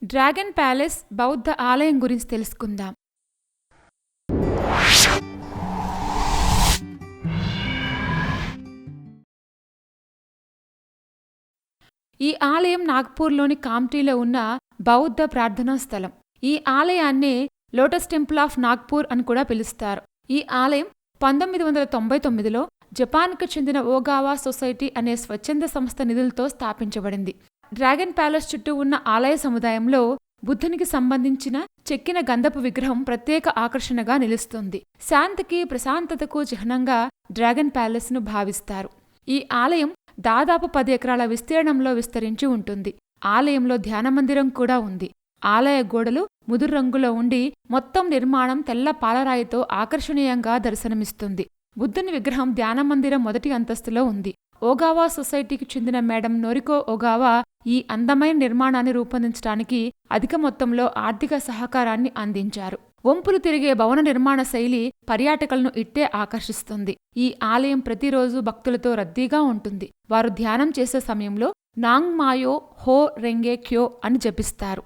Dragon palace బౌద్ధ ఆలయం గురించి తెలుసుకుందాం. ఈ ఆలయం నాగ్పూర్లోని కామ్టీలో ఉన్న బౌద్ధ ప్రార్థనా స్థలం. ఈ ఆలయాన్నే లోటస్ టెంపుల్ ఆఫ్ నాగ్పూర్ అని కూడా పిలుస్తారు. ఈ ఆలయం 1999లో జపాన్కు చెందిన ఓగావా సొసైటీ అనే స్వచ్ఛంద సంస్థ నిధులతో స్థాపించబడింది. డ్రాగన్ ప్యాలెస్ చుట్టూ ఉన్న ఆలయ సముదాయంలో బుద్ధునికి సంబంధించిన చెక్కిన గంధపు విగ్రహం ప్రత్యేక ఆకర్షణగా నిలుస్తుంది. శాంతికి, ప్రశాంతతకు చిహ్నంగా డ్రాగన్ ప్యాలెస్ను భావిస్తారు. ఈ ఆలయం దాదాపు 10 ఎకరాల విస్తీర్ణంలో విస్తరించి ఉంటుంది. ఆలయంలో ధ్యానమందిరం కూడా ఉంది. ఆలయ గోడలు ముదురు రంగులో ఉండి మొత్తం నిర్మాణం తెల్ల పాలరాయితో ఆకర్షణీయంగా దర్శనమిస్తుంది. బుద్ధుని విగ్రహం ధ్యానమందిరం మొదటి అంతస్తులో ఉంది. ఓగావా సొసైటీకి చెందిన మేడం నోరికో ఓగావా ఈ అందమైన నిర్మాణాన్ని రూపొందించడానికి అధిక మొత్తంలో ఆర్థిక సహకారాన్ని అందించారు. వంపులు తిరిగే భవన నిర్మాణ శైలి పర్యాటకులను ఇట్టే ఆకర్షిస్తుంది. ఈ ఆలయం ప్రతిరోజు భక్తులతో రద్దీగా ఉంటుంది. వారు ధ్యానం చేసే సమయంలో నాంగ్ మాయో హో రెంగే క్యో అని జపిస్తారు.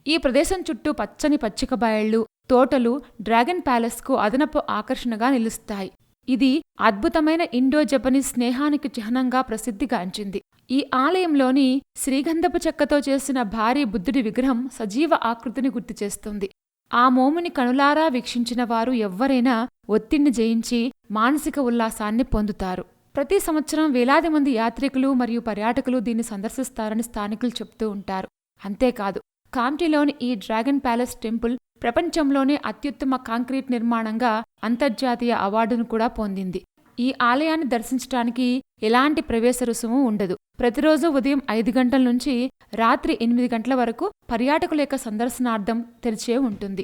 ఈ ప్రదేశం చుట్టూ పచ్చని పచ్చిక బయళ్లు, తోటలు డ్రాగన్ ప్యాలెస్కు అదనపు ఆకర్షణగా నిలుస్తాయి. ఇది అద్భుతమైన ఇండో జపనీస్ స్నేహానికి చిహ్నంగా ప్రసిద్ధిగాంచింది. ఈ ఆలయంలోని శ్రీగంధపు చెక్కతో చేసిన భారీ బుద్ధుడి విగ్రహం సజీవ ఆకృతిని గుర్తుచేస్తుంది. ఆ మోముని కనులారా వీక్షించిన వారు ఎవ్వరైనా ఒత్తిడిని జయించి మానసిక ఉల్లాసాన్ని పొందుతారు. ప్రతి సంవత్సరం వేలాది మంది యాత్రికులు మరియు పర్యాటకులు దీన్ని సందర్శిస్తారని స్థానికులు చెప్తూ ఉంటారు. అంతేకాదు, కామ్టీలోని ఈ డ్రాగన్ ప్యాలెస్ టెంపుల్ ప్రపంచంలోనే అత్యుత్తమ కాంక్రీట్ నిర్మాణంగా అంతర్జాతీయ అవార్డును కూడా పొందింది. ఈ ఆలయాన్ని దర్శించడానికి ఎలాంటి ప్రవేశ రుసుము ఉండదు. ప్రతిరోజు ఉదయం 5 గంటల నుంచి రాత్రి 8 గంటల వరకు పర్యాటకుల యొక్క సందర్శనార్థం తెరిచే ఉంటుంది.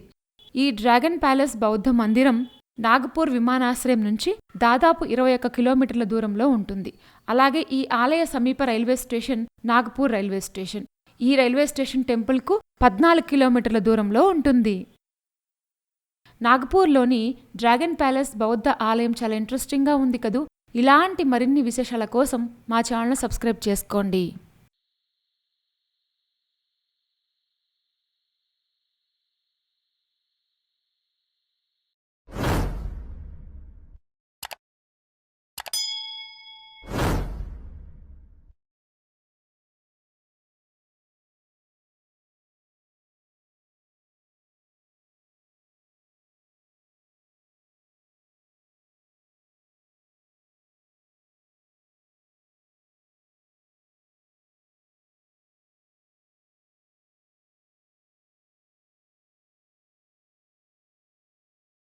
ఈ డ్రాగన్ ప్యాలెస్ బౌద్ధ మందిరం నాగపూర్ విమానాశ్రయం నుంచి దాదాపు 21 కిలోమీటర్ల దూరంలో ఉంటుంది. అలాగే ఈ ఆలయ సమీప railway station Nagpur railway station. ఈ రైల్వే స్టేషన్ టెంపుల్కు 14 కిలోమీటర్ల దూరంలో ఉంటుంది. నాగపూర్లోని డ్రాగన్ ప్యాలెస్ బౌద్ధ ఆలయం చాలా ఇంట్రెస్టింగ్గా ఉంది కదూ. ఇలాంటి మరిన్ని విశేషాల కోసం మా ఛానల్ సబ్స్క్రైబ్ చేసుకోండి.